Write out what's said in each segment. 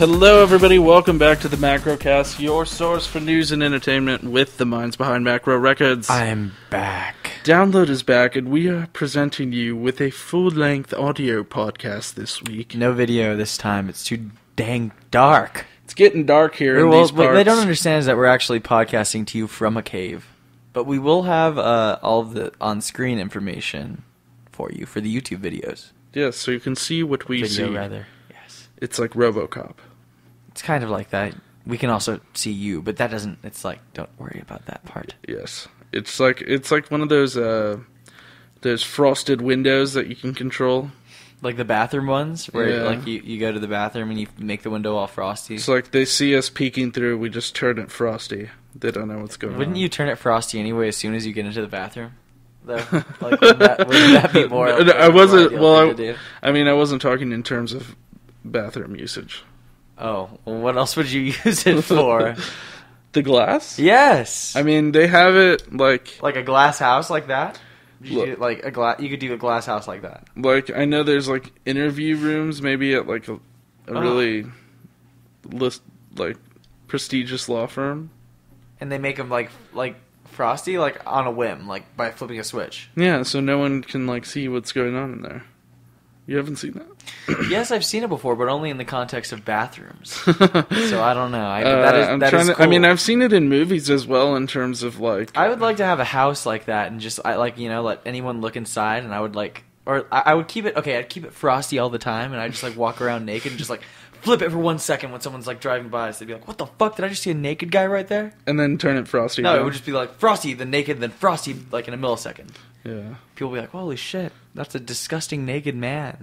Hello everybody, welcome back to the Macrocast, your source for news and entertainment with the minds behind Macro Records. I'm back. Downlow'd is back, and we are presenting you with a full-length audio podcast this week. No video this time, it's too dang dark. It's getting dark here in these parts. What they don't understand is that we're actually podcasting to you from a cave. But we will have all of the on-screen information for you for the YouTube videos. Yes, so you can see what we see. Video, rather. Yes. It's like RoboCop. It's kind of like that. We can also see you, but that doesn't. It's like, don't worry about that part. Yes, it's like one of those frosted windows that you can control, like the bathroom ones, where like you go to the bathroom and you make the window all frosty. It's like they see us peeking through, we just turn it frosty. They don't know what's going on. Wouldn't you turn it frosty anyway as soon as you get into the bathroom? Though, like, wouldn't that be more? I wasn't. Well, I mean, I wasn't talking in terms of bathroom usage. Oh, well, what else would you use it for? The glass? Yes. I mean, they have it like a glass house like that. You could do a glass house like that. Like, I know there's like interview rooms, maybe at like a really prestigious law firm, and they make them like frosty, like on a whim, like by flipping a switch. Yeah, so no one can like see what's going on in there. You haven't seen that? Yes, I've seen it before, but only in the context of bathrooms. So I don't know. That is cool. I mean, I've seen it in movies as well. In terms of like, I would like to have a house like that, and just let anyone look inside, and I would I would keep it. Okay, I'd keep it frosty all the time, and I'd just like walk around naked and just like flip it for 1 second when someone's like driving by. So they'd be like, "What the fuck? Did I just see a naked guy right there?" And then turn it frosty. No, it would just be like frosty, then naked, then frosty, like in a millisecond. Yeah. People would be like, "Holy shit, that's a disgusting naked man."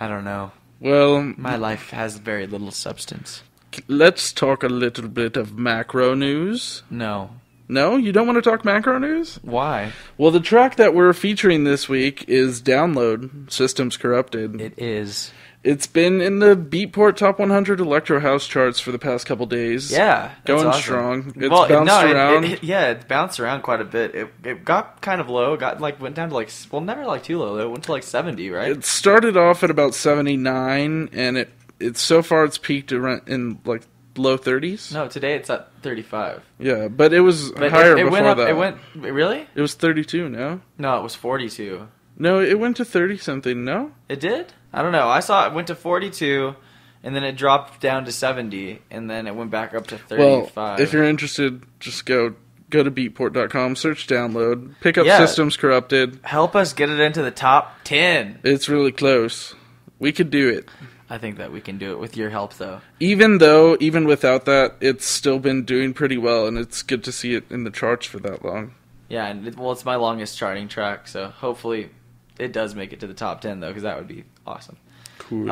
I don't know. Well, my life has very little substance. Let's talk a little bit of macro news. No. No? You don't want to talk macro news? Why? Well, the track that we're featuring this week is Downlow'd, Systems Corrupted. It is. It's been in the Beatport Top 100 Electro House charts for the past couple days. Yeah. Going awesome. Strong. It's bounced around. It bounced around quite a bit. It got kind of low. Went down to never too low. It went to 70, right? It started off at about 79, and it's so far it's peaked in low 30s. No, today it's at 35. Yeah, but it was higher before that. It went, really? It was 32, no? No, it was 42. No, it went to 30-something, no? It did? I don't know. I saw it went to 42, and then it dropped down to 70, and then it went back up to 35. Well, if you're interested, just go to beatport.com, search Downlow'd, pick up Systems Corrupted. Help us get it into the top 10. It's really close. We could do it. I think that we can do it with your help, though. Even without that, it's still been doing pretty well, and it's good to see it in the charts for that long. Yeah, and it's my longest charting track, so hopefully it does make it to the top 10, though, because that would be awesome. Cool.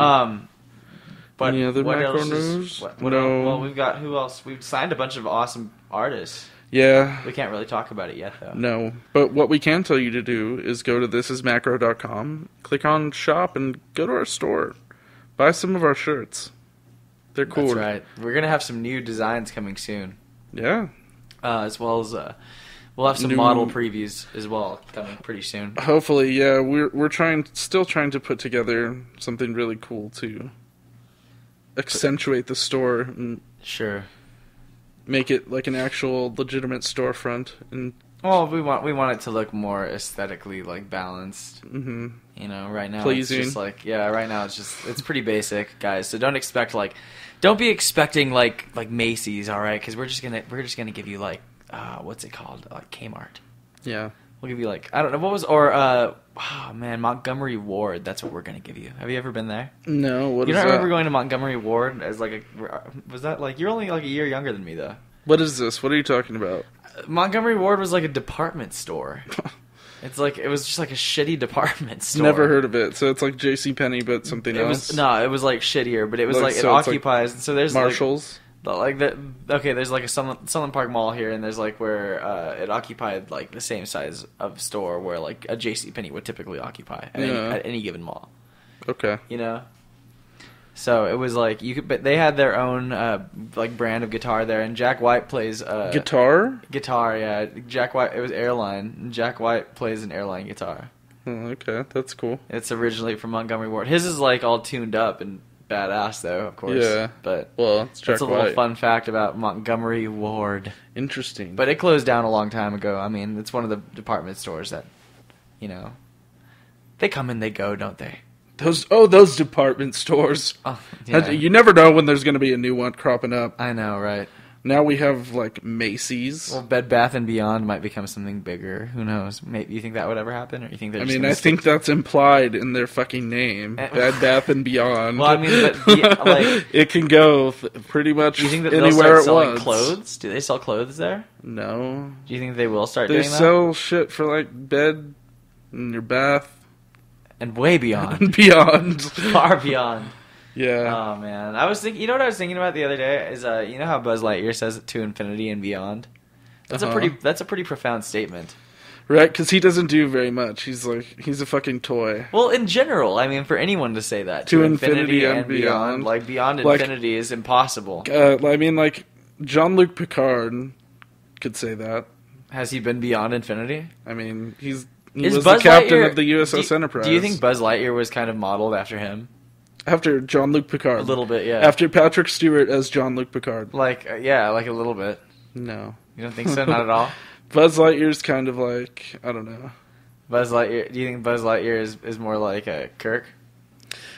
But any other what macro else news? No. Well, we've got who else? We've signed a bunch of awesome artists. Yeah. We can't really talk about it yet, though. No, but what we can tell you to do is go to thisismacro.com, click on shop, and go to our store. Buy some of our shirts. They're cool. That's right. We're going to have some new designs coming soon. Yeah. As well as we'll have some model previews as well coming pretty soon. Hopefully, yeah. We're still trying to put together something really cool to accentuate the store and make it like an actual legitimate storefront. And we want it to look more aesthetically balanced. Mm-hmm. You know, right now pleasing. It's just right now it's pretty basic, guys. So don't be expecting like Macy's, all right? Because we're just gonna give you what's it called? Kmart. Yeah. We'll give you I don't know Montgomery Ward. That's what we're gonna give you. Have you ever been there? No. What is that? You don't remember going to Montgomery Ward as was that you're only a year younger than me though? What is this? What are you talking about? Montgomery Ward was like a department store. It was just like a shitty department store. Never heard of it. So it's like JCPenney, but something else. It was shittier, but it was it occupies. So there's Marshalls. There's a Sunland Park Mall here, and there's where it occupied the same size of store where a JCPenney would typically occupy at any given mall. Okay. You know. So it was but they had their own brand of guitar there, and Jack White plays guitar. Guitar, yeah. Jack White, it was Airline. And Jack White plays an Airline guitar. Oh, okay, that's cool. It's originally from Montgomery Ward. His is all tuned up and badass, though, of course. Yeah. But well, it's Jack that's a little fun fact about Montgomery Ward. Interesting. But it closed down a long time ago. I mean, it's one of the department stores that, you know, they come and they go, don't they? Those department stores. Oh, yeah. You never know when there's going to be a new one cropping up. I know, right? Now we have, like, Macy's. Well, Bed Bath & Beyond might become something bigger. Who knows? Maybe you think that would ever happen, or you think they're just I think that's implied in their fucking name, Bed Bath & Beyond. Well, I mean, but like, it can go pretty much do you think that anywhere they'll start selling wants. Clothes? Do they sell clothes there? No. Do you think they will start doing that? They sell shit for, like, bed and your bath. And way beyond. And beyond. Far beyond. Yeah. Oh, man. I was thinking, you know what I was thinking about the other day? Is, you know how Buzz Lightyear says to infinity and beyond? That's a pretty profound statement. Right, because he doesn't do very much. He's a fucking toy. Well, in general, I mean, for anyone to say that. To infinity and beyond. Like, beyond infinity is impossible. I mean, like, Jean-Luc Picard could say that. Has he been beyond infinity? I mean, he was the captain of the USS Enterprise. Do you think Buzz Lightyear was kind of modeled after him? After Jean-Luc Picard. A little bit, yeah. After Patrick Stewart as Jean-Luc Picard. Like, yeah, like a little bit. No. You don't think so? Not at all? Buzz Lightyear's kind of like, I don't know. Buzz Lightyear, do you think Buzz Lightyear is more like Kirk?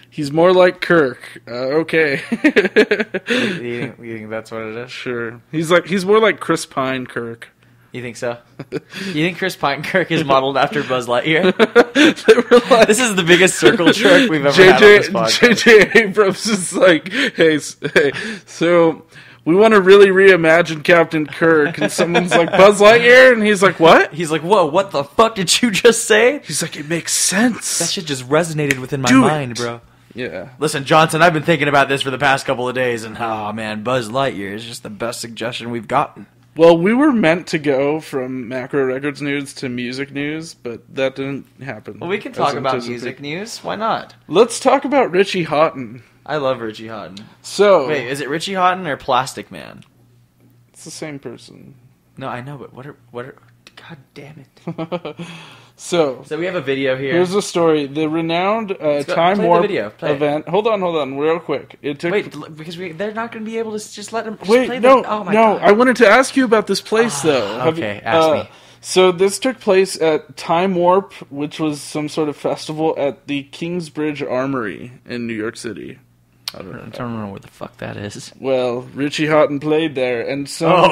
He's more like Kirk. Okay. you think that's what it is? Sure. He's more like Chris Pine Kirk. You think so? You think Chris Pine Kirk is modeled after Buzz Lightyear? This is the biggest circle jerk we've ever had on this podcast. J.J. Abrams is like, hey, so we want to really reimagine Captain Kirk, and someone's like, Buzz Lightyear? And he's like, what? He's like, whoa, what the fuck did you just say? He's like, it makes sense. That shit just resonated within my mind, bro. Yeah. Listen, Johnson, I've been thinking about this for the past couple of days, and oh man, Buzz Lightyear is just the best suggestion we've gotten. Well, we were meant to go from Macro Records news to music news, but that didn't happen. Well, we can talk about music news. Why not? Let's talk about Richie Hawtin. I love Richie Hawtin. So, wait, is it Richie Hawtin or Plastic Man? It's the same person. No, I know, but what are God damn it. So we have a video here. Here's the story. The renowned Time Warp event. Hold on, real quick. It took. Wait, because they're not going to be able to just let them. Wait, no. God. I wanted to ask you about this place, though. Okay, ask me. So this took place at Time Warp, which was some sort of festival at the Kingsbridge Armory in New York City. I don't know where the fuck that is. Well, Richie Hawtin played there, and something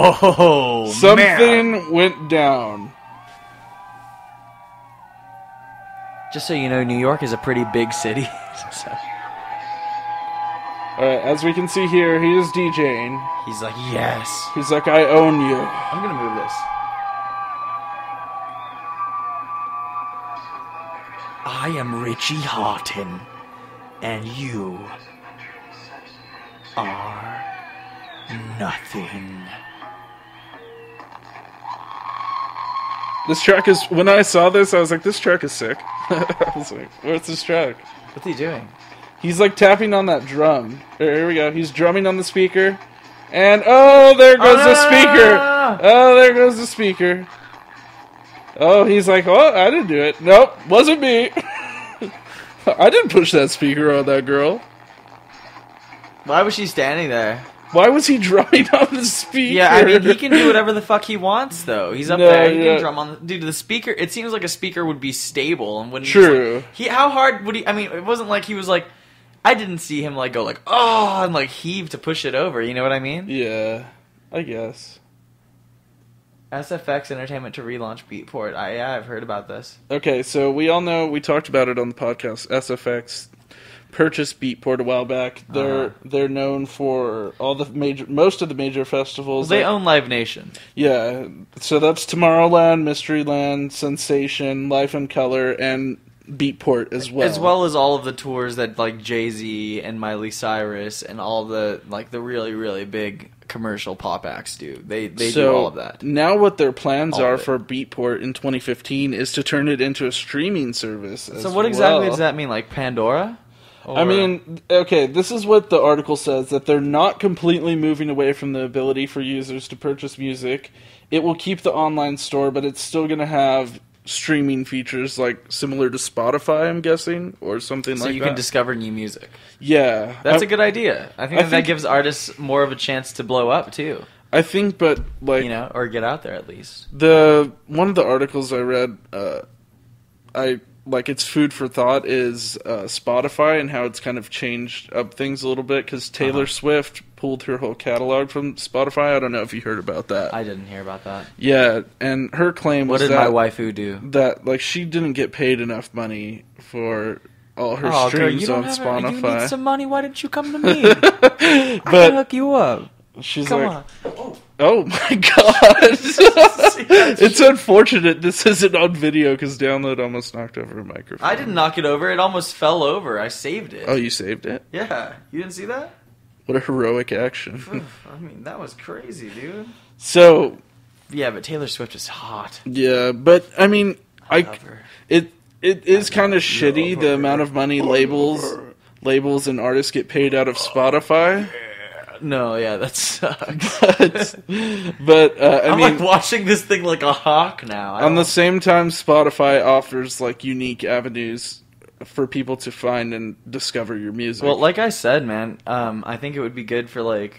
went down. Just so you know, New York is a pretty big city. So. Alright, as we can see here, he is DJing. He's like, yes. He's like, I own you. I'm gonna move this. I am Richie Hawtin, and you are nothing. This track is, when I saw this, I was like, this track is sick. I was like, what's this track? What's he doing? He's like tapping on that drum. Here we go. He's drumming on the speaker. And, oh, there goes the speaker. Oh, there goes the speaker. Oh, he's like, oh, I didn't do it. Nope, wasn't me. I didn't push that speaker on that girl. Why was she standing there? Why was he drumming on the speaker? Yeah, I mean, he can do whatever the fuck he wants, though. He's up there, he can drum on the... Dude, the speaker, it seems like a speaker would be stable and wouldn't... True. How hard would he... I mean, it wasn't like he was like... I didn't see him like go like, oh, and like heave to push it over, you know what I mean? Yeah, I guess. SFX Entertainment to relaunch Beatport. Yeah, I've heard about this. Okay, so we all know, we talked about it on the podcast, SFX purchased Beatport a while back. They're known for most of the major festivals. Well, they own Live Nation. Yeah, so that's Tomorrowland, Mysteryland, Sensation, Life in Color, and Beatport as well. As well as all of the tours that like Jay-Z and Miley Cyrus and all the like the really, really big commercial pop acts do. They do all of that. Now what their plans are for Beatport in 2015 is to turn it into a streaming service. So what exactly does that mean? Like Pandora? I mean, okay, this is what the article says, that they're not completely moving away from the ability for users to purchase music. It will keep the online store, but it's still going to have streaming features like similar to Spotify, I'm guessing, or something like that. So you can discover new music. Yeah. That's a good idea. I think that gives artists more of a chance to blow up, too. I think, but, like... You know, or get out there, at least. One of the articles I read, it's food for thought, is Spotify and how it's kind of changed up things a little bit, because Taylor Swift pulled her whole catalog from Spotify. I don't know if you heard about that. I didn't hear about that. Yeah, and her claim was that... What did my waifu do? That, like, she didn't get paid enough money for all her streams on Spotify. You need some money, why didn't you come to me? I can hook you up. She's Come like... on. Oh my god! It's unfortunate this isn't on video because Downlow'd almost knocked over a microphone. I didn't knock it over, it almost fell over. I saved it. Oh, you saved it? Yeah. You didn't see that? What a heroic action. I mean, that was crazy, dude. So... Yeah, but Taylor Swift is hot. Yeah, but, I mean... I love her. It is kind of shitty, the amount of money labels and artists get paid out of Spotify. No, yeah, that sucks. but I'm like watching this thing like a hawk now. On the same time, Spotify offers like unique avenues for people to find and discover your music. Well, like I said, man, I think it would be good for like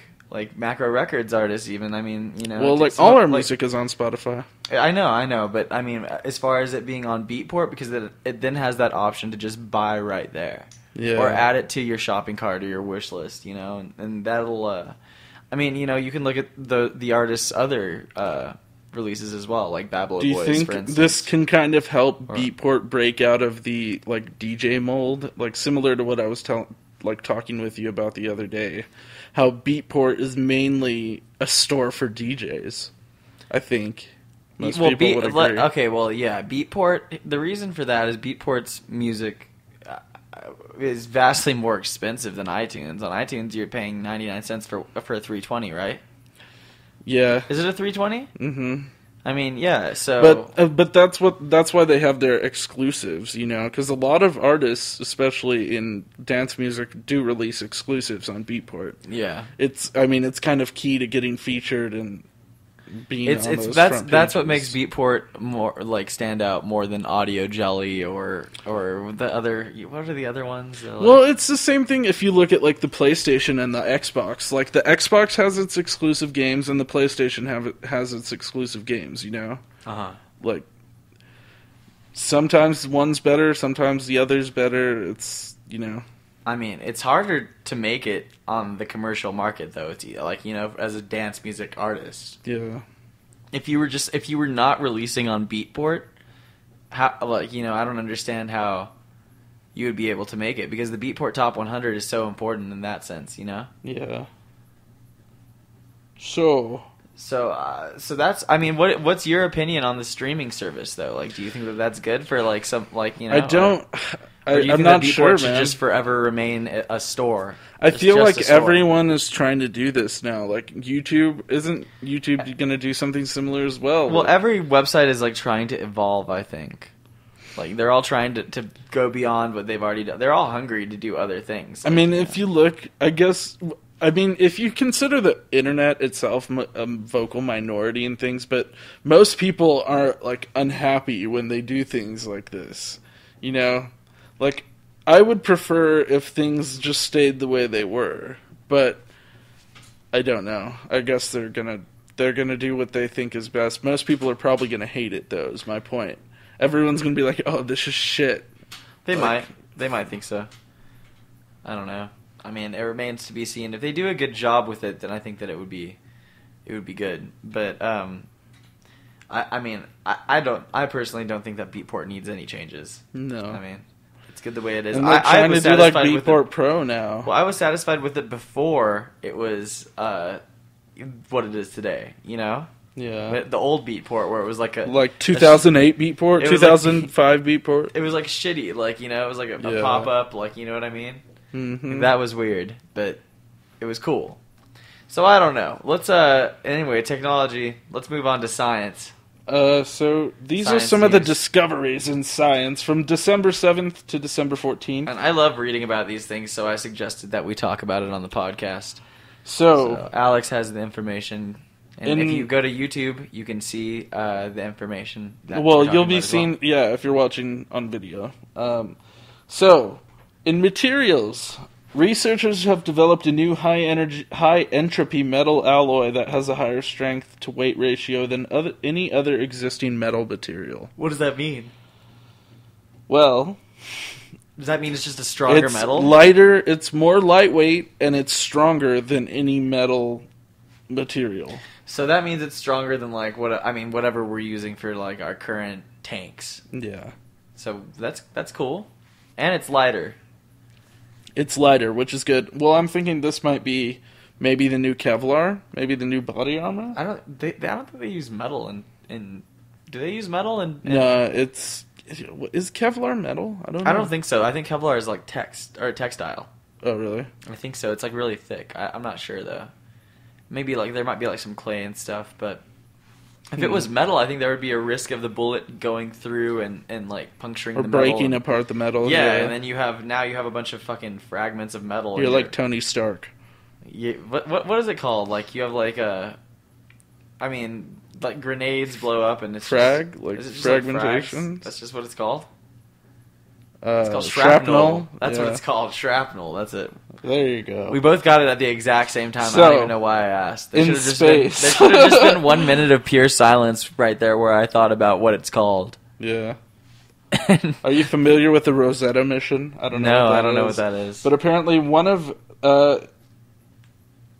Macro Records artists even. I mean, you know. Well, like all our music is on Spotify. I know, but I mean, as far as it being on Beatport, because it then has that option to just buy right there. Yeah. Or add it to your shopping cart or your wish list, you know, and that'll. I mean, you know, you can look at the artist's other releases as well, like Babylon Boys, for instance. Do you think this can kind of help Beatport break out of the like DJ mold, like similar to what I was talking with you about the other day, how Beatport is mainly a store for DJs? I think most people would agree. Okay, well, yeah, Beatport. The reason for that is Beatport's music is vastly more expensive than iTunes. On iTunes, you're paying 99 cents for a 320, right? Yeah. Is it a 320? Mm-hmm. I mean, yeah. So, but that's why they have their exclusives, you know, because a lot of artists, especially in dance music, do release exclusives on Beatport. Yeah. It's kind of key to getting featured and being on those front pages. That's what makes Beatport more like stand out more than Audio Jelly or the other. What are the other ones? Well, it's the same thing if you look at like the PlayStation and the Xbox. Like the Xbox has its exclusive games and the PlayStation has its exclusive games. You know, like sometimes one's better, sometimes the other's better. It's, you know. I mean, it's harder to make it on the commercial market, though. It's like, you know, as a dance music artist. Yeah. If you were not releasing on Beatport, how, like, you know, I don't understand how you would be able to make it, because the Beatport Top 100 is so important in that sense, you know? Yeah. So that's, I mean, what's your opinion on the streaming service, though? Like, do you think that that's good for like some, like, you know? I don't. I'm not sure, man. Should just forever remain a store. I feel like everyone is trying to do this now. Like isn't YouTube going to do something similar as well? Well, every website is like trying to evolve, I think. Like they're all trying to go beyond what they've already done. They're all hungry to do other things. Like, I mean, if you look, if you consider the internet itself a vocal minority in things, but most people are like unhappy when they do things like this, you know? Like, I would prefer if things just stayed the way they were, but I don't know. I guess they're gonna do what they think is best. Most people are probably gonna hate it, though, is my point. Everyone's gonna be like, "Oh, this is shit." They might think so. I don't know. I mean, it remains to be seen. If they do a good job with it, then I think that it would be good. But I personally don't think that Beatport needs any changes. No, I mean. It's good the way it is. And they're trying to do like Beatport Pro now. Well, I was satisfied with it before it was what it is today, you know? Yeah. But the old Beatport where it was like 2008 Beatport, 2005 Beatport. It was like shitty, like, you know, it was like a pop-up, like, you know what I mean? Mm-hmm. That was weird, but it was cool. So I don't know. Let's anyway, technology. Let's move on to science. So these are some of the discoveries in science from December 7th to December 14th. And I love reading about these things, so I suggested that we talk about it on the podcast. So Alex has the information. And if you go to YouTube, you can see the information. Well, you'll be seeing, if you're watching on video. So, in materials, researchers have developed a new high entropy metal alloy that has a higher strength to weight ratio than any other existing metal material. What does that mean? Well, does that mean it's just a stronger metal? It's lighter, it's more lightweight, and it's stronger than any metal material. So that means it's stronger than whatever we're using for like our current tanks. Yeah. So that's cool, and it's lighter. It's lighter, which is good. Well, I'm thinking this might be maybe the new Kevlar, maybe the new body armor. I don't think they use metal in. Do they use metal in? No, is Kevlar metal? I don't know. I don't think so. I think Kevlar is like textile. Oh, really? I think so. It's like really thick. I'm not sure though. Maybe like there might be like some clay and stuff, but if it was metal, I think there would be a risk of the bullet going through and like puncturing the metal. Or breaking apart the metal. Yeah, and then you have a bunch of fucking fragments of metal. You're like Tony Stark. Yeah, what is it called? Like you have like like grenades blow up and it's fragmentation. Like that's just what it's called. It's called shrapnel. That's what it's called. Shrapnel. That's it. There you go. We both got it at the exact same time. So, I don't even know why I asked. There in space. There should have just been 1 minute of pure silence right there where I thought about what it's called. Yeah. Are you familiar with the Rosetta mission? I don't know. No, I don't know what that is. But apparently one of...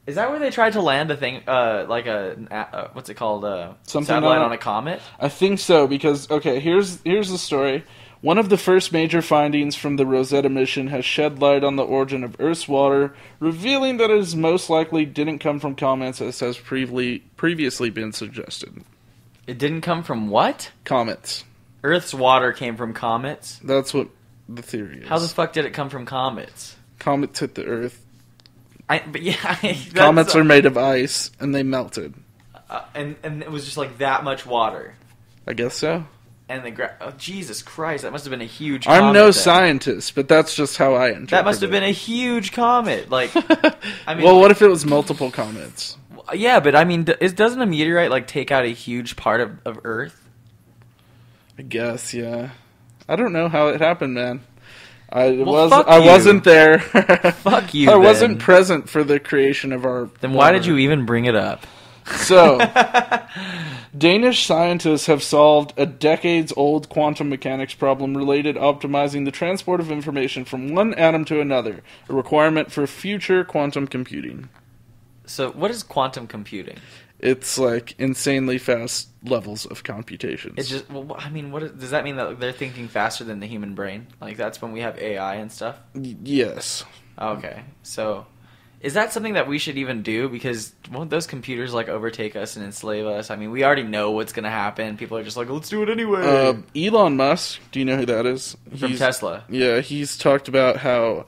is that where they tried to land a thing, what's it called? Something satellite on a comet? I think so, because, okay, here's the story. One of the first major findings from the Rosetta mission has shed light on the origin of Earth's water, revealing that it most likely didn't come from comets, as has previously been suggested. It didn't come from what? Comets. Earth's water came from comets? That's what the theory is. How the fuck did it come from comets? Comets hit the Earth. Comets are made of ice, and they melted. And it was just like that much water. I guess so. And Jesus Christ, that must have been a huge comet. I'm no scientist, but that's just how I interpret it. That must have been a huge comet. Like, well, what if it was multiple comets? Yeah, but I mean, doesn't a meteorite like take out a huge part of Earth? I guess, yeah. I don't know how it happened, man. I fuck wasn't there. Fuck you. I wasn't present for the creation of our. Then why did you even bring it up? So, Danish scientists have solved a decades-old quantum mechanics problem related optimizing the transport of information from one atom to another, a requirement for future quantum computing. So, what is quantum computing? It's like insanely fast levels of computations. It's just, does that mean that they're thinking faster than the human brain? Like, that's when we have AI and stuff? Yes. Okay, so... Is that something that we should even do? Because won't those computers like overtake us and enslave us? I mean, we already know what's going to happen. People are just like, let's do it anyway. Elon Musk, do you know who that is? From Tesla. Yeah, he's talked about how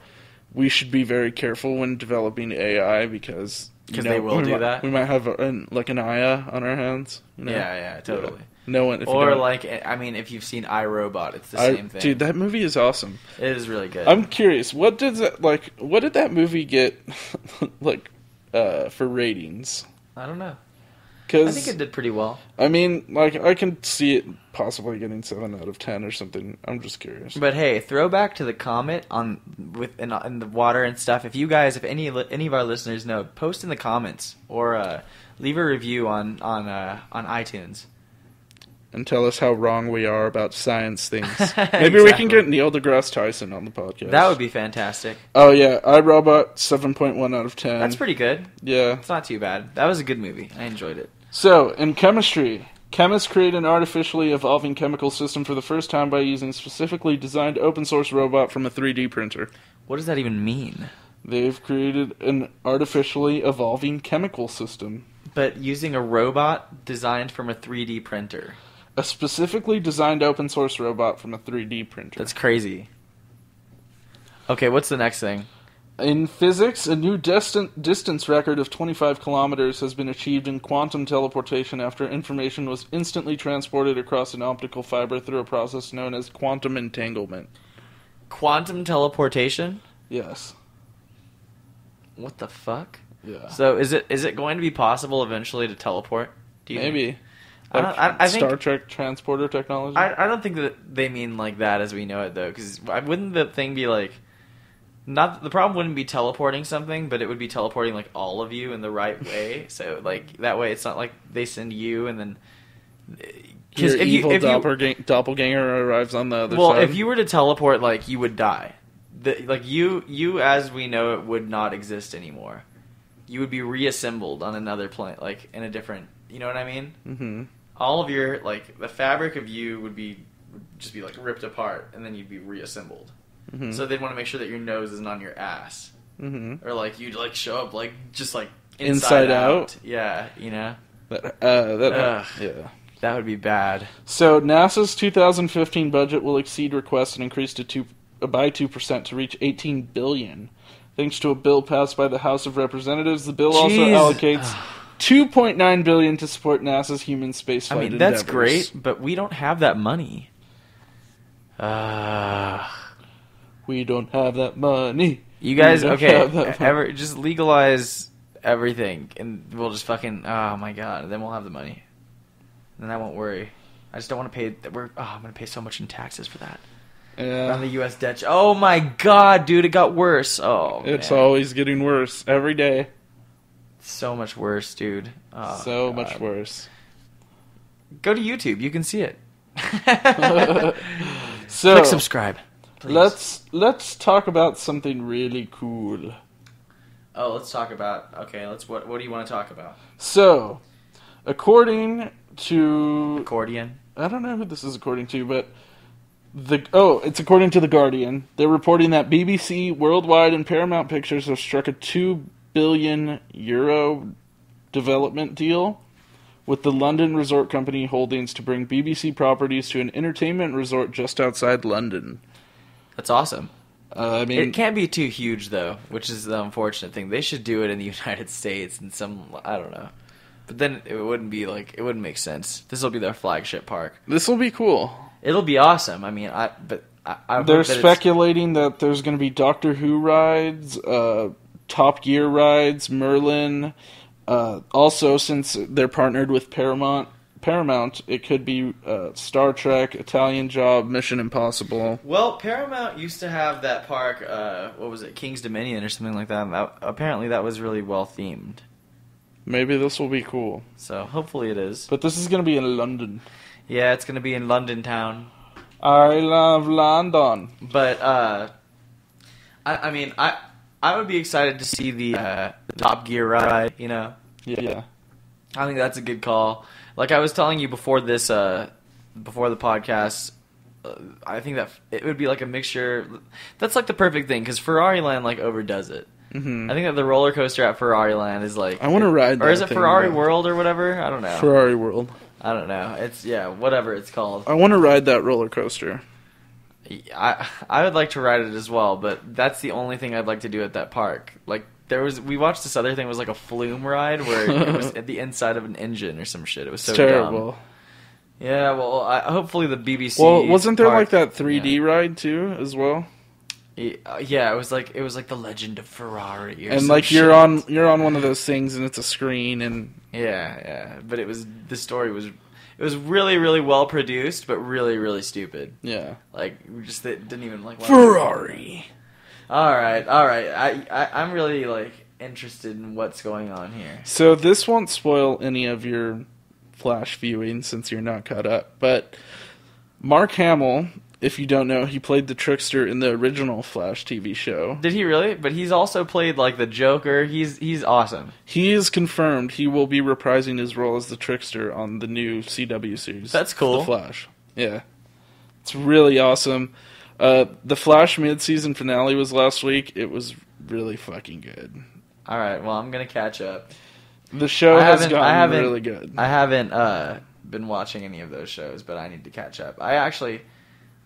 we should be very careful when developing AI because they will do that. We might have an Aya on our hands. You know? Yeah, totally. Yeah. No one. If you've seen iRobot, it's the same thing. Dude, that movie is awesome. It is really good. I'm curious, what did that movie get for ratings? I don't know. I think it did pretty well. I mean, I can see it possibly getting 7 out of 10 or something. I'm just curious. But hey, throwback to the comet in the water and stuff. If you guys, if any of our listeners know, post in the comments or leave a review on iTunes. And tell us how wrong we are about science things. Maybe we can get Neil deGrasse Tyson on the podcast. That would be fantastic. Oh, yeah. iRobot, 7.1 out of 10. That's pretty good. Yeah. It's not too bad. That was a good movie. I enjoyed it. So, in chemistry, chemists create an artificially evolving chemical system for the first time by using a specifically designed open-source robot from a 3D printer. What does that even mean? They've created an artificially evolving chemical system. But using a robot designed from a 3D printer. A specifically designed open-source robot from a 3D printer. That's crazy. Okay, what's the next thing? In physics, a new distance record of 25 kilometers has been achieved in quantum teleportation after information was instantly transported across an optical fiber through a process known as quantum entanglement. Quantum teleportation? Yes. What the fuck? Yeah. So is it going to be possible eventually to teleport? Do you Maybe. Like, I think Star Trek transporter technology? I don't think that they mean like that as we know it, though, because wouldn't the thing be like... Not the problem wouldn't be teleporting something, but it would be teleporting like all of you in the right way. So like that way, it's not like they send you and then because if doppelganger arrives on the other side. Well, if you were to teleport, like you would die. Like you as we know it would not exist anymore. You would be reassembled on another planet, like in a different. You know what I mean? Mm-hmm. All of your like the fabric of you would just be like ripped apart, and then you'd be reassembled. Mm-hmm. So they'd want to make sure that your nose isn't on your ass, or like you'd like show up like just like inside out. Yeah, you know. Yeah. That would be bad. So NASA's 2015 budget will exceed requests and increase by 2% to reach $18 billion, thanks to a bill passed by the House of Representatives. The bill also allocates $2.9 billion to support NASA's human spaceflight endeavors. That's great, but we don't have that money. We don't have that money. You guys, okay, just legalize everything, and we'll just fucking, oh my god, then we'll have the money. Then I won't worry. I just don't want to pay, I'm going to pay so much in taxes for that. Yeah. On the U.S. debt. Oh my god, dude, it got worse. Oh, it's always getting worse, every day. So much worse, dude. Oh, so much worse. Go to YouTube, you can see it. So, click subscribe. Please. Let's talk about something really cool. Oh, let's talk about... Okay, what do you want to talk about? So, according to... Accordion? I don't know who this is according to, but... it's according to The Guardian. They're reporting that BBC Worldwide and Paramount Pictures have struck a €2 billion development deal with the London Resort Company Holdings to bring BBC properties to an entertainment resort just outside London. That's awesome. I mean, it can't be too huge, though, which is the unfortunate thing. They should do it in the United States and I don't know. But then it wouldn't make sense. This will be their flagship park. This will be cool. It'll be awesome. I mean, they're speculating that there's going to be Doctor Who rides, Top Gear rides, Merlin. Also, since they're partnered with Paramount, it could be Star Trek, Italian Job, Mission Impossible. Well, Paramount used to have that park, what was it, King's Dominion or something like that. Apparently that was really well themed. Maybe this will be cool. So, hopefully it is. But this is going to be in London. Yeah, it's going to be in London town. I love London. But, I mean, I would be excited to see the Top Gear ride, you know? Yeah. I think that's a good call. Like I was telling you before this, before the podcast, I think that it would be like a mixture. That's like the perfect thing because Ferrari Land like overdoes it. Mm-hmm. I think that the roller coaster at Ferrari Land is like... I want to ride that. Or is it Ferrari World or whatever? I don't know. Ferrari World. I don't know. It's, whatever it's called. I want to ride that roller coaster. I would like to ride it as well, but that's the only thing I'd like to do at that park. Like, we watched this other thing, it was like a flume ride where it was at the inside of an engine or some shit. It was so terrible. Dumb. Yeah, well, hopefully the BBC... Well, wasn't there like that 3D ride too, as well? Yeah, it was like the Legend of Ferrari, or and like you're on one of those things, and it's a screen, and yeah. But the story was really, really well produced, but really, really stupid. Yeah, like we just didn't even like Ferrari. All right. I'm really like interested in what's going on here. So this won't spoil any of your Flash viewing since you're not caught up, but Mark Hamill. If you don't know, he played the Trickster in the original Flash TV show. Did he really? But he's also played like the Joker. He's awesome. He is confirmed he will be reprising his role as the Trickster on the new CW series. That's cool. The Flash. Yeah. It's really awesome. The Flash mid-season finale was last week. It was really fucking good. All right, well, I'm going to catch up. The show has gotten really good. I haven't been watching any of those shows, but I need to catch up.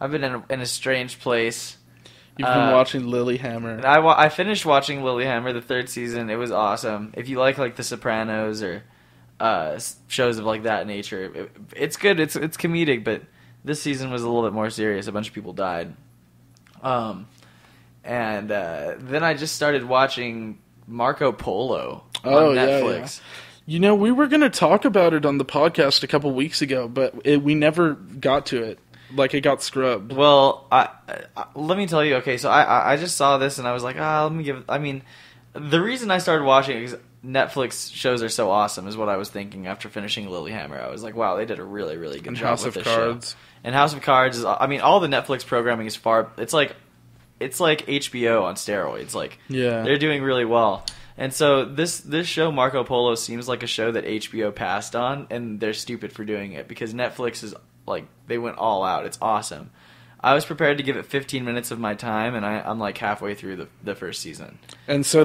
I've been in a strange place. You've been watching Lilyhammer. I finished watching Lilyhammer, the third season. It was awesome. If you like The Sopranos or shows of like that nature, it's good. It's comedic, but this season was a little bit more serious. A bunch of people died. And then I just started watching Marco Polo on Netflix. Yeah. You know, we were going to talk about it on the podcast a couple weeks ago, but we never got to it. Like, it got scrubbed. Well, let me tell you, okay, so I just saw this and I was like, let me give it... I mean, the reason I started watching it is Netflix shows are so awesome, is what I was thinking after finishing Lilyhammer. I was like, wow, they did a really, really good job with this Cards. show. And House of Cards is... I mean, all the Netflix programming is far... It's like HBO on steroids. Like, they're doing really well. And so this show, Marco Polo, seems like a show that HBO passed on, and they're stupid for doing it, because Netflix is, like, they went all out. It's awesome. I was prepared to give it 15 minutes of my time, and I'm like halfway through the first season. And so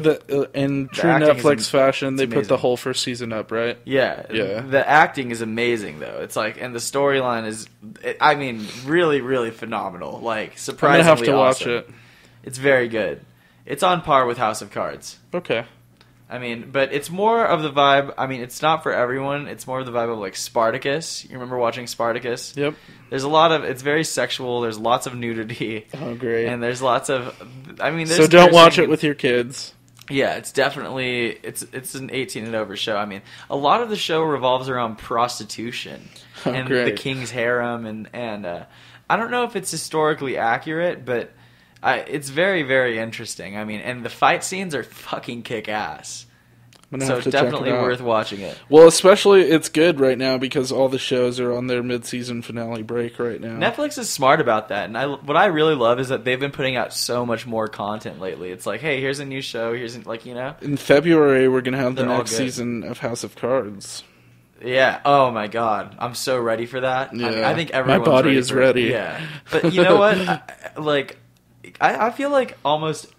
in true Netflix fashion, they put the whole first season up, right? Yeah. The acting is amazing, though. It's like, and the storyline is, I mean, really, really phenomenal. Like, surprisingly awesome. I'm gonna have to watch it. It's very good. It's on par with House of Cards. Okay. I mean, but it's more of the vibe. I mean, it's not for everyone. It's more of the vibe of, like, Spartacus. You remember watching Spartacus? Yep. There's a lot of... It's very sexual. There's lots of nudity. Oh, great. And there's lots of... I mean, so don't watch it with your kids. Yeah, it's definitely... It's an 18 and over show. I mean, a lot of the show revolves around prostitution. And the king's harem. And I don't know if it's historically accurate, but... it's very, very interesting. I mean, and the fight scenes are fucking kick-ass. So it's definitely worth watching it. Well, especially it's good right now because all the shows are on their mid-season finale break right now. Netflix is smart about that. And what I really love is that they've been putting out so much more content lately. It's like, hey, here's a new show. Here's, like, you know. In February, we're going to have the next season of House of Cards. Yeah. Oh, my God. I'm so ready for that. Yeah. I think everyone's My body is ready. Yeah. But you know what? I feel like almost...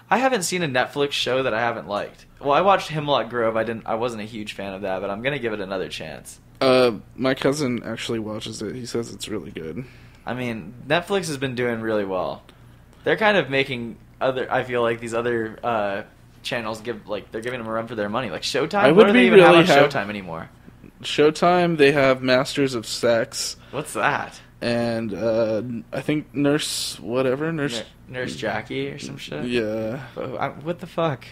I haven't seen a Netflix show that I haven't liked. Well, I watched Hemlock Grove. I wasn't a huge fan of that, but I'm going to give it another chance. My cousin actually watches it. He says it's really good. I mean, Netflix has been doing really well. They're kind of making I feel like these other channels they're giving them a run for their money. Like Showtime? What do they even have on Showtime anymore? Showtime, they have Masters of Sex. What's that? And I think Nurse Jackie or some shit. Yeah. What the fuck?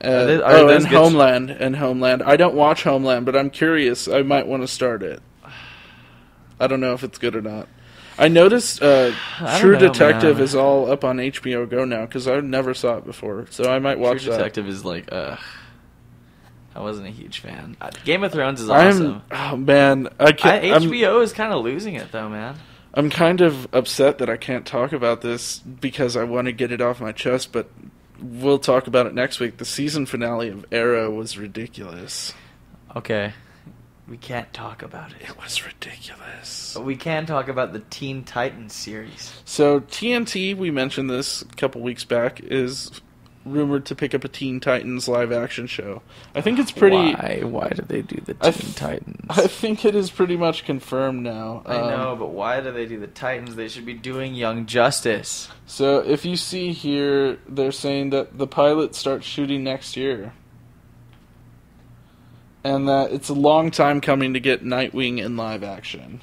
And Homeland. I don't watch Homeland, but I'm curious. I might want to start it. I don't know if it's good or not. I noticed True Detective is all up on HBO Go now because I never saw it before, so I might watch True Detective is like, I wasn't a huge fan. Game of Thrones is awesome. Oh man, HBO is kind of losing it though, man. I'm kind of upset that I can't talk about this because I want to get it off my chest, but we'll talk about it next week. The season finale of Arrow was ridiculous. Okay. We can't talk about it. It was ridiculous. But we can talk about the Teen Titans series. So TNT, we mentioned this a couple weeks back, is rumored to pick up a Teen Titans live-action show. I think it's pretty... Why did they do the Teen Titans? I think it is pretty much confirmed now. I know, but why do they do the Titans? They should be doing Young Justice. So if you see here, they're saying that the pilot starts shooting next year. And that it's a long time coming to get Nightwing in live action.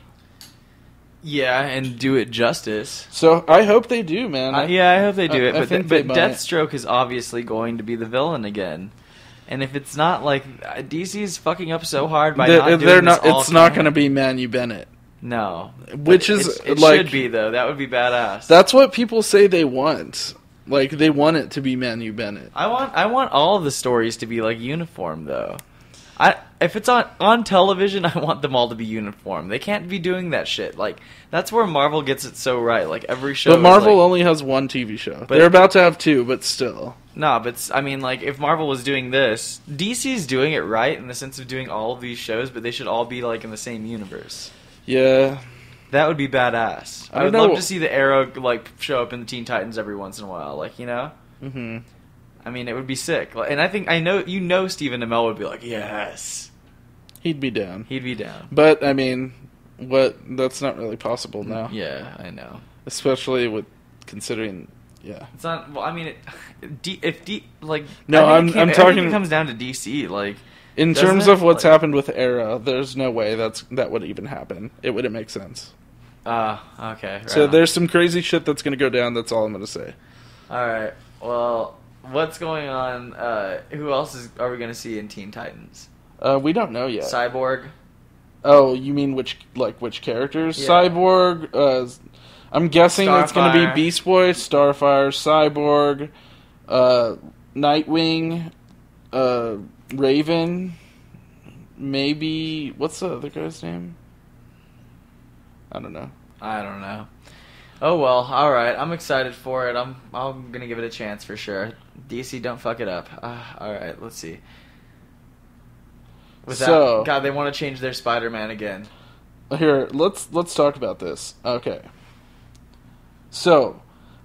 Yeah, and do it justice. So I hope they do, man. I hope they do it. But Deathstroke is obviously going to be the villain again. And if it's not, like, DC is fucking up so hard by not doing this all It's not going to be Manu Bennett. No. Which is, it should be, though. That would be badass. That's what people say they want. Like, they want it to be Manu Bennett. I want all of the stories to be, like, uniform, though. If it's on television, I want them all to be uniform. They can't be doing that shit. Like, that's where Marvel gets it so right. Like, every show. But Marvel only has one TV show. They're about to have two, but still. No, but I mean, like, if Marvel was doing this, DC's doing it right in the sense of doing all of these shows, but they should all be like in the same universe. Yeah, that would be badass. I would love to see the Arrow like show up in the Teen Titans every once in a while. Like, you know. Mm-hmm. I mean, it would be sick. And I know Stephen Amell would be like, yes. He'd be down. But, I mean, that's not really possible now. Yeah, I know. Especially with considering, yeah. It's not, well, I mean, I'm talking. It comes down to DC, like. In terms of what's happened with Arrow, there's no way that would even happen. It wouldn't make sense. Okay. Right so there's some crazy shit that's going to go down, that's all I'm going to say. Alright, well, What's going on? Who else are we going to see in Teen Titans? We don't know yet. Cyborg. Oh, you mean which characters? Yeah. Cyborg. I'm guessing Starfire. It's going to be Beast Boy, Starfire, Cyborg, Nightwing, Raven. Maybe what's the other guy's name? I don't know. Oh well, all right. I'm excited for it. I'm gonna give it a chance for sure. DC, don't fuck it up. All right, let's see. God, they want to change their Spider-Man again. Here, let's talk about this. Okay. So,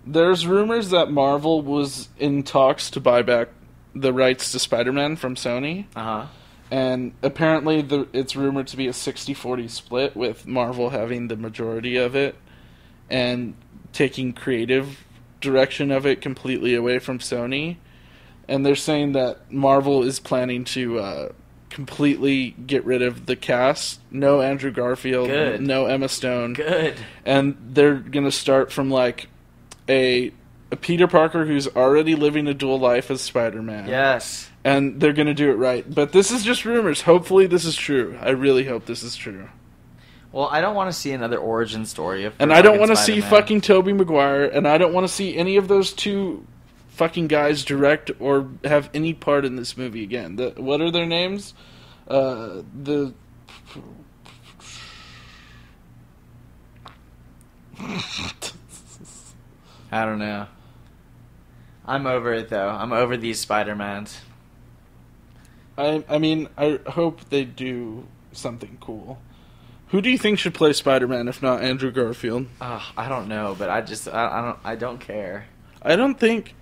there's rumors that Marvel was in talks to buy back the rights to Spider-Man from Sony. Uh-huh. And apparently it's rumored to be a 60-40 split, with Marvel having the majority of it and taking creative direction of it completely away from Sony. And they're saying that Marvel is planning to completely get rid of the cast. No Andrew Garfield. Good. No Emma Stone. Good. And they're going to start from like a Peter Parker who's already living a dual life as Spider-Man. Yes. And they're going to do it right. But this is just rumors. Hopefully this is true. I really hope this is true. Well, I don't want to see another origin story. And I don't want to see fucking Tobey Maguire. And I don't want to see any of those two fucking guys direct or have any part in this movie again. What are their names? I don't know. I'm over it, though. I'm over these Spider-Mans. I mean, I hope they do something cool. Who do you think should play Spider-Man if not Andrew Garfield? I don't know, but I don't care. I don't think,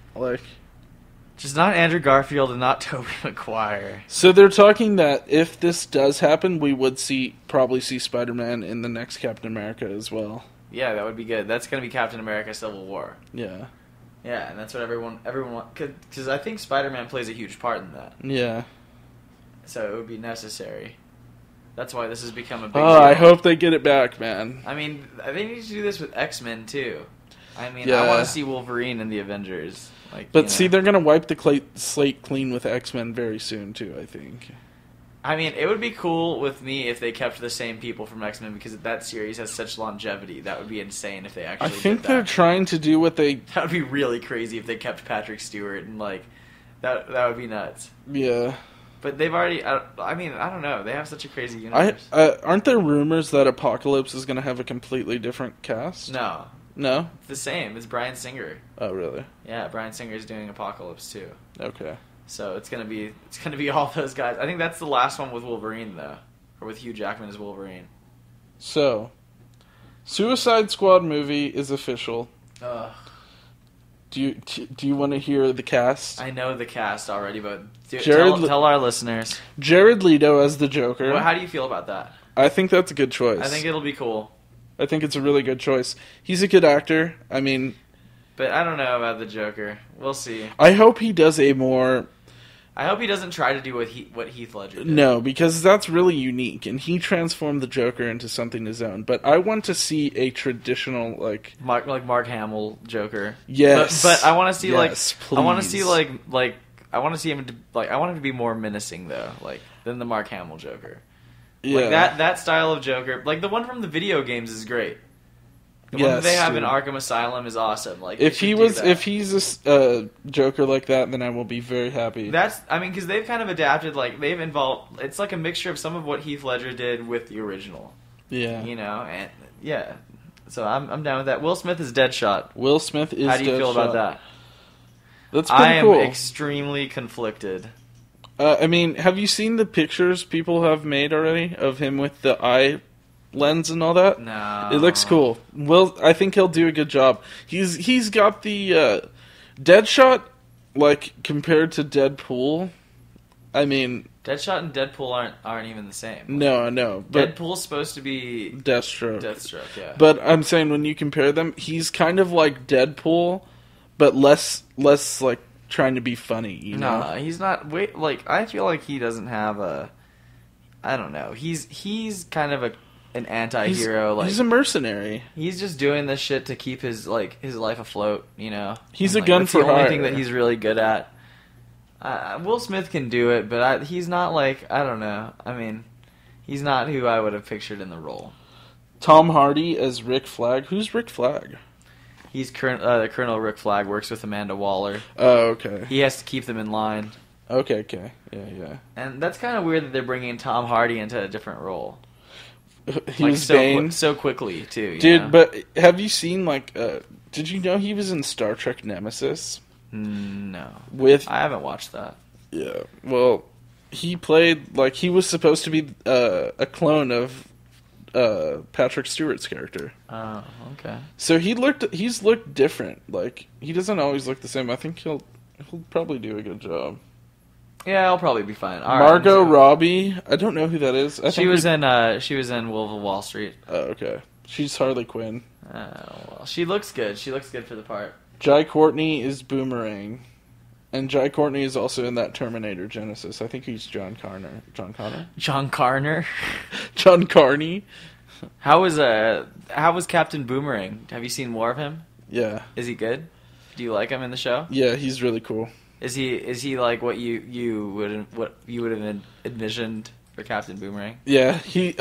just not Andrew Garfield and not Tobey Maguire. So they're talking that if this does happen, we would probably see Spider-Man in the next Captain America as well. Yeah, that would be good. That's going to be Captain America Civil War. Yeah. Yeah, and that's what everyone wants. Because I think Spider-Man plays a huge part in that. Yeah. So it would be necessary. That's why this has become a big deal. I hope they get it back, man. I mean, they need to do this with X-Men, too. I mean, yeah. I want to see Wolverine in the Avengers. But see, they're going to wipe the slate clean with X-Men very soon, too, I think. I mean, it would be cool with me if they kept the same people from X-Men, because that series has such longevity. That would be insane if they actually did that. I think they're trying to do what they... That would be really crazy if they kept Patrick Stewart, and, that would be nuts. Yeah. But they've already... I mean, I don't know. They have such a crazy universe. Aren't there rumors that Apocalypse is going to have a completely different cast? No. No? It's the same. It's Bryan Singer. Oh, really? Yeah, Bryan Singer is doing Apocalypse, too. Okay. So it's gonna be all those guys. I think that's the last one with Wolverine, though. Or with Hugh Jackman as Wolverine. So, Suicide Squad movie is official. Ugh. Do you want to hear the cast? I know the cast already, but tell our listeners. Jared Leto as the Joker. Well, how do you feel about that? I think that's a good choice. I think it'll be cool. I think it's a really good choice. He's a good actor. I mean... But I don't know about the Joker. We'll see. I hope he does a more... I hope he doesn't try to do what Heath Ledger did. No, because that's really unique, and he transformed the Joker into something his own. But I want to see a traditional, Mark Hamill Joker. Yes. But I want to see, yes, please. I want to see, I want to see him, I want him to be more menacing, though, than the Mark Hamill Joker. Yeah. That style of Joker, the one from the video games is great. The one that they have in Arkham Asylum is awesome. If he's a Joker like that, then I will be very happy. Because they've kind of adapted, they've involved. It's like a mixture of some of what Heath Ledger did with the original. Yeah. And yeah. So I'm down with that. Will Smith is Deadshot. Will Smith is Deadshot. How do you feel about that? That's pretty cool. I am extremely conflicted. I mean, have you seen the pictures people have made already of him with the eye lens and all that? No. It looks cool. I think he'll do a good job. He's got the Deadshot, compared to Deadpool. I mean, Deadshot and Deadpool aren't even the same. No. But Deadpool's supposed to be Deathstroke, yeah. But I'm saying when you compare them, he's kind of like Deadpool, but less trying to be funny, you know? No, he's not. I feel like he doesn't have a... I don't know. He's kind of an anti-hero. He's a mercenary. He's just doing this shit to keep his life afloat. You know, he's a gun for hire. That's the only thing that he's really good at. Will Smith can do it, but he's not I don't know. I mean, he's not who I would have pictured in the role. Tom Hardy as Rick Flag. Who's Rick Flag? He's Colonel Rick Flag, works with Amanda Waller. Oh, okay. He has to keep them in line. Okay. Yeah. And that's kind of weird that they're bringing Tom Hardy into a different role. He was Bane. So quickly, too. Dude, but have you seen, did you know he was in Star Trek Nemesis? No. I haven't watched that. Yeah. Well, he played, he was supposed to be a clone of Patrick Stewart's character. Oh, okay. So he's looked different. He doesn't always look the same. I think he'll probably do a good job. Yeah, I'll probably be fine. All Margot Robbie, I don't know who that is. She was in Wolf of Wall Street. Oh, okay. She's Harley Quinn. Well, she looks good. She looks good for the part. Jai Courtney is Boomerang. And Jai Courtney is also in that Terminator Genesis. I think he's John Connor. John Connor? John Carner? John Carney. How was Captain Boomerang? Have you seen more of him? Yeah. Is he good? Do you like him in the show? Yeah, he's really cool. Is he like what you would have envisioned for Captain Boomerang? Yeah, he's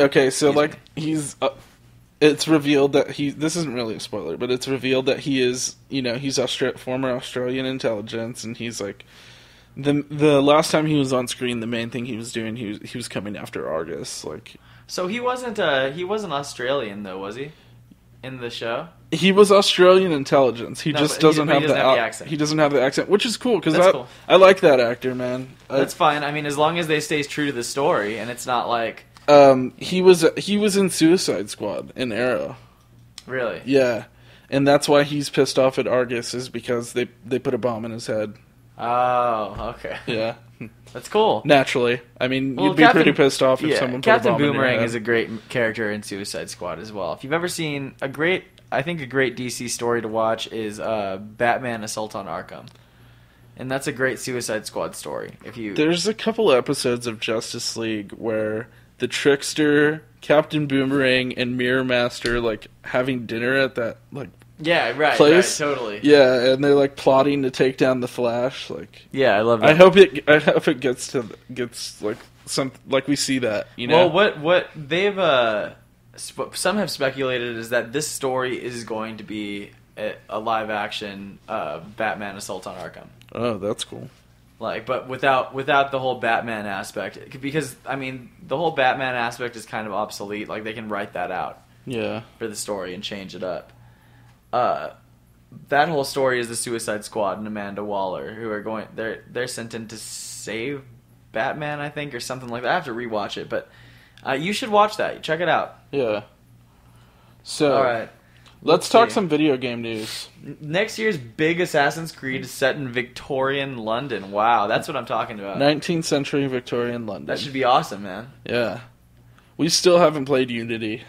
it's revealed that this isn't really a spoiler, but it's revealed that he is, he's former Australian intelligence, and he's the last time he was on screen, the main thing he was doing, he was coming after Argus, So he wasn't Australian though, was he? In the show? He was Australian intelligence. He doesn't have the accent. He doesn't have the accent, which is cool because I like that actor, man. That's fine. I mean, as long as they stay true to the story, and it's not like he was in Suicide Squad in Arrow. Really? Yeah, and that's why he's pissed off at Argus is because they put a bomb in his head. Oh, okay. Yeah. That's cool. Naturally. I mean, you'd be pretty pissed off if someone put a bomb in your head. Captain Boomerang is a great character in Suicide Squad as well. If you've ever seen a great DC story to watch is Batman Assault on Arkham. And that's a great Suicide Squad story. There's a couple episodes of Justice League where the Trickster, Captain Boomerang, and Mirror Master having dinner at that yeah, right, place. Right, totally. Yeah, and they're plotting to take down the Flash. Yeah, I love that. I hope it gets some we see that. Well, what they've some have speculated is that this story is going to be a live action Batman Assault on Arkham. Oh, that's cool. But without the whole Batman aspect, because I mean the whole Batman aspect is kind of obsolete. They can write that out. Yeah. For the story and change it up. That whole story is the Suicide Squad and Amanda Waller who are they're sent in to save Batman, I think, or something like that. I have to rewatch it, but you should watch that. Check it out. Yeah. So, all right. Let's talk some video game news. Next year's big Assassin's Creed is set in Victorian London. Wow, that's what I'm talking about. 19th century Victorian London. That should be awesome, man. Yeah. We still haven't played Unity.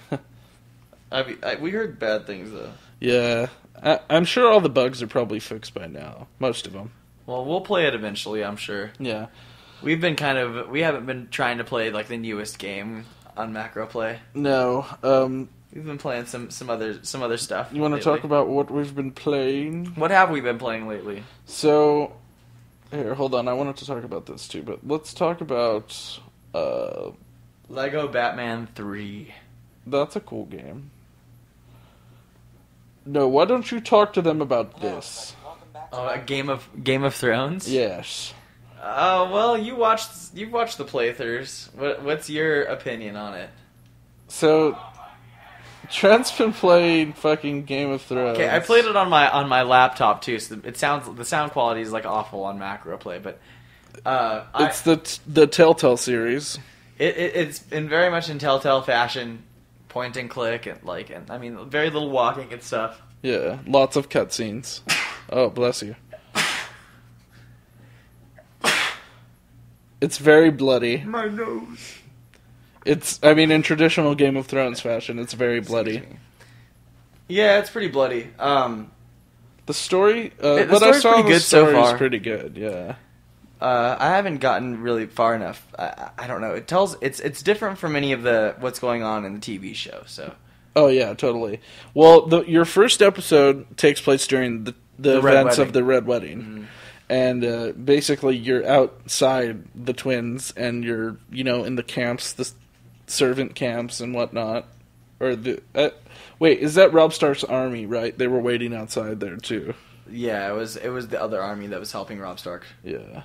We heard bad things, though. Yeah. I'm sure all the bugs are probably fixed by now. Most of them. Well, we'll play it eventually, I'm sure. Yeah. We haven't been trying to play the newest game on Macroplay. No. We've been playing some other stuff. You want to talk about what we've been playing? What have we been playing lately? So, here, hold on. I wanted to talk about this too, but let's talk about Lego Batman 3. That's a cool game. No, why don't you talk to them about this? Oh, a Game of Thrones? Yes. Oh, well, you've watched the playthroughs. What's your opinion on it? So, Trent's been playing fucking Game of Thrones. Okay, I played it on my laptop too. So the sound quality is awful on Macroplay, but it's the Telltale series. It's in very much in Telltale fashion, point and click, and I mean very little walking and stuff. Yeah, lots of cutscenes. Oh, bless you. It's very bloody. My nose. In traditional Game of Thrones fashion, it's very bloody. Yeah, it's pretty bloody. The story, what I saw pretty good so far. Is pretty good, yeah. I haven't gotten really far enough. I don't know. It's different from any of what's going on in the TV show. So. Oh yeah, totally. Well, your first episode takes place during the events of the Red Wedding, and basically you're outside the twins, and you're in the camps, the servant camps and whatnot. Or wait, is that Rob Stark's army? Right, they were waiting outside there too. Yeah, it was the other army that was helping Rob Stark. Yeah.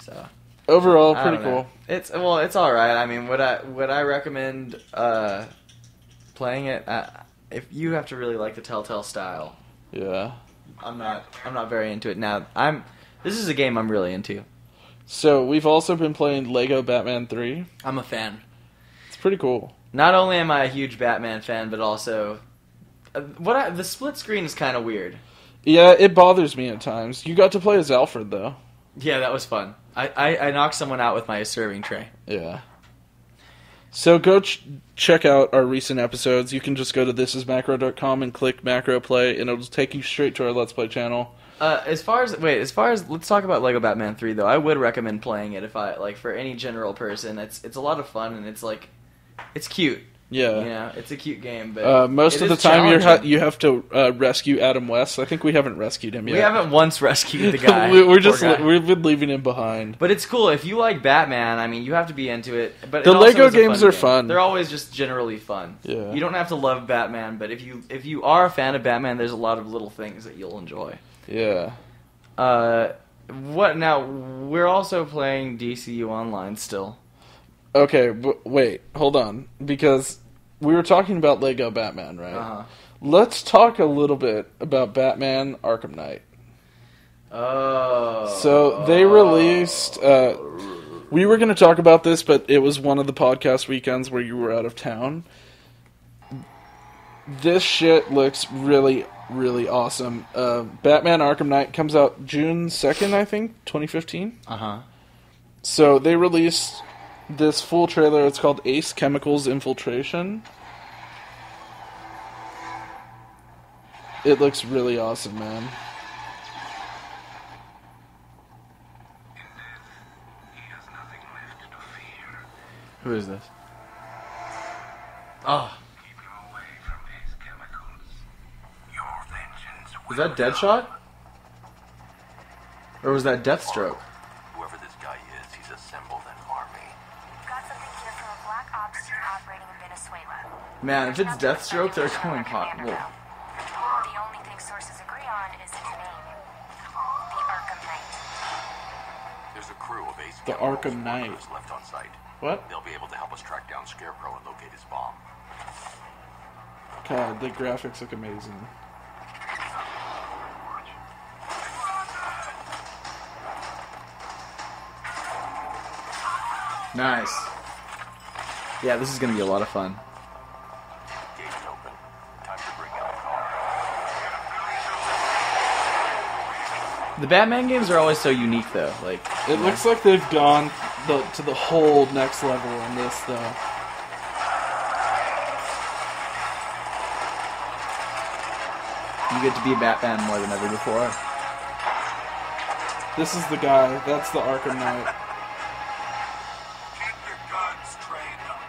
So overall, pretty cool. It's all right. I mean, would I recommend playing it? If you have to really like the Telltale style. Yeah. I'm not very into it now. This is a game I'm really into. So we've also been playing Lego Batman 3. I'm a fan. It's pretty cool. Not only am I a huge Batman fan, but also the split screen is kind of weird. Yeah, it bothers me at times. You got to play as Alfred though. Yeah, that was fun. I knocked someone out with my serving tray. Yeah. So go check out our recent episodes. You can just go to thisismacro.com and click Macro Play, and it'll take you straight to our Let's Play channel. As far as let's talk about Lego Batman 3 though. I would recommend playing it for any general person. It's a lot of fun, and it's cute. Yeah, it's a cute game, but most of the time you have to rescue Adam West. I think we haven't rescued him yet. We haven't once rescued the guy. We've been leaving him behind. But it's cool if you like Batman. I mean, you have to be into it. But the Lego games are fun. They're always just generally fun. Yeah. You don't have to love Batman, but if you are a fan of Batman, there's a lot of little things that you'll enjoy. Yeah. What now? We're also playing DCU Online still. Okay, wait, hold on, because we were talking about Lego Batman, right? Uh-huh. Let's talk a little bit about Batman Arkham Knight. Oh. So they released... we were going to talk about this, but it was one of the podcast weekends where you were out of town. This shit looks really, really awesome. Batman Arkham Knight comes out June 2nd, I think, 2015. Uh-huh. So they released this full trailer. It's called ACE Chemicals Infiltration. It looks really awesome, man. Who is this? Oh. Was that Deadshot? Or was that Deathstroke? Whoever this guy is, he's assembled an army. Got something here from a black ops team operating in Venezuela. Man, if it's Deathstroke, they're going hot. The only thing sources agree on is his name. The Arkham Knight. There's a crew of ACE The Arkham Knight. left on site. What? They'll be able to help us track down Scarecrow and locate his bomb. God, the graphics look amazing. Nice. Yeah, this is going to be a lot of fun. Gates open. Time to bring out the car. The Batman games are always so unique, though. It looks like they've gone to the whole next level in this, though. You get to be Batman more than ever before. This is the guy. That's the Arkham Knight. Keep your guns trained up.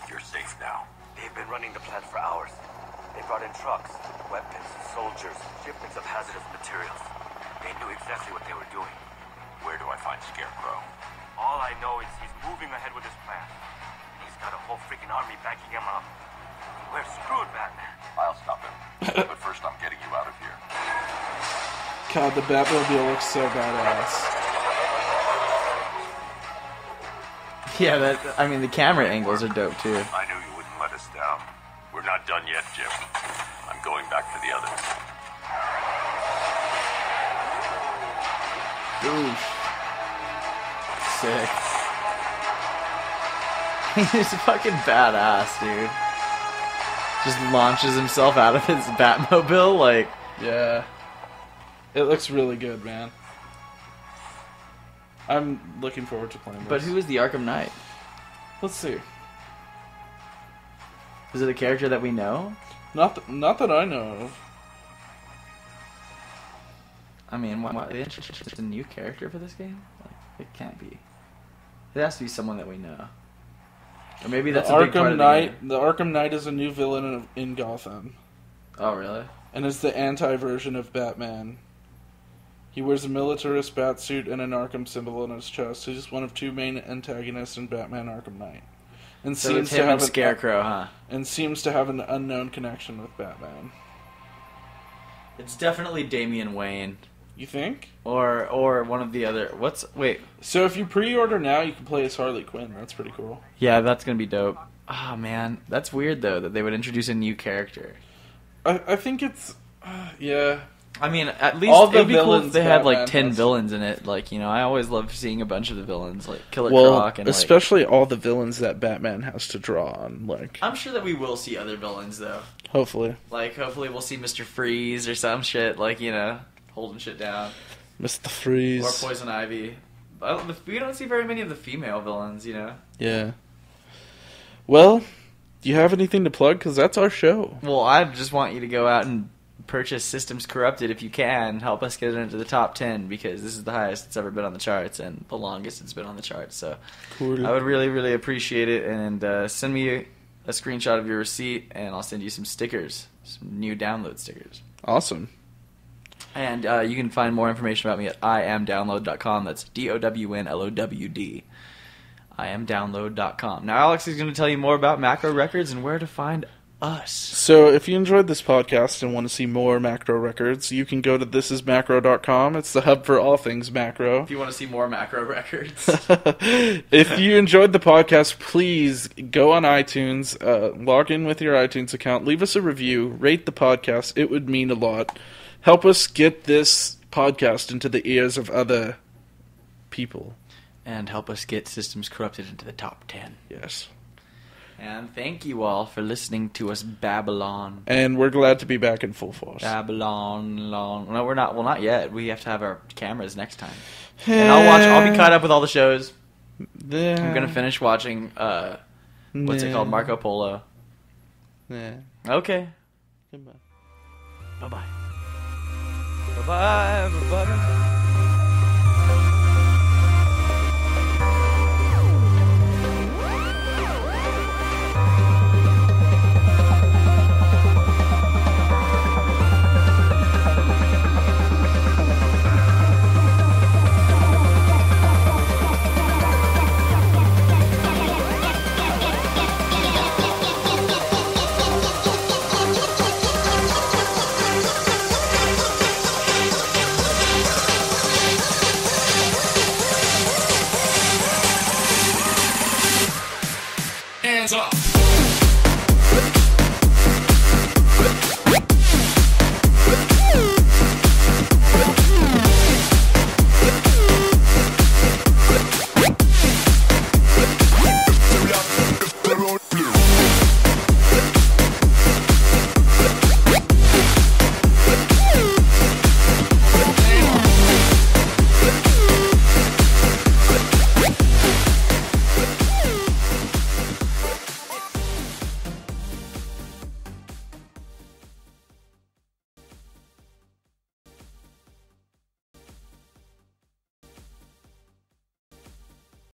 You're safe now. They've been running the plant for hours. They brought in trucks, weapons, soldiers, shipments of hazardous materials. They knew exactly what they were doing. Where do I find Scarecrow? All I know is he's moving ahead with his plan. He's got a whole freaking army backing him up. We're screwed, Batman. I'll stop him. But first I'm getting you out of here. God, the Batmobile looks so badass. Yeah, the camera angles are dope, too. I knew you wouldn't let us down. We're not done yet, Jim. I'm going back for the others. Oof. Sick. He's fucking badass, dude. Just launches himself out of his Batmobile, Yeah. It looks really good, man. I'm looking forward to playing this. But who is the Arkham Knight? Let's see. Is it a character that we know? Not that I know of. I mean, why they introduced a new character for this game? Like, it can't be. It has to be someone that we know. Or maybe that's a big part of the game. The Arkham Knight is a new villain in Gotham. Oh, really? And is the anti-version of Batman. He wears a militarist bat suit and an Arkham symbol on his chest. He's one of two main antagonists in Batman Arkham Knight. And so seems it's him to have and Scarecrow, huh? And seems to have an unknown connection with Batman. It's definitely Damian Wayne. You think? Or one of the other... Wait. So if you pre-order now, you can play as Harley Quinn. That's pretty cool. Yeah, that's going to be dope. Oh, man. That's weird, though, that they would introduce a new character. I think it's... yeah. I mean, at least it would be cool if they had, like, 10 villains in it. Like, you know, I always love seeing a bunch of the villains, like Killer Croc and, especially all the villains that Batman has to draw on, like... I'm sure that we will see other villains, though. Hopefully. Like, hopefully we'll see Mr. Freeze or some shit, like, you know... holding shit down. Mr. Freeze. Or Poison Ivy. We don't see very many of the female villains, you know? Yeah. Well, do you have anything to plug? Because that's our show. Well, I just want you to go out and purchase Systems Corrupted if you can. Help us get it into the top 10, because this is the highest it's ever been on the charts and the longest it's been on the charts. So cool. I would really, really appreciate it. And send me a screenshot of your receipt, and I'll send you some stickers. Some new download stickers. Awesome. And you can find more information about me at iamdownlow'd.com. That's DOWNLOWD. iamdownlow'd.com. Now, Alex is going to tell you more about Macro Records and where to find us. So, if you enjoyed this podcast and want to see more Macro Records, you can go to thisismacro.com. It's the hub for all things macro. If you want to see more Macro Records. If you enjoyed the podcast, please go on iTunes, log in with your iTunes account, leave us a review, rate the podcast. It would mean a lot. Help us get this podcast into the ears of other people. And help us get Systems Corrupted into the top 10. Yes. And thank you all for listening to us Babylon. And we're glad to be back in full force. Babylon. No, we're not. Well, not yet. We have to have our cameras next time. And I'll be caught up with all the shows. I'm going to finish watching, what's it called? Marco Polo. Okay. Goodbye. Bye-bye. Bye-bye, everybody. Hands up.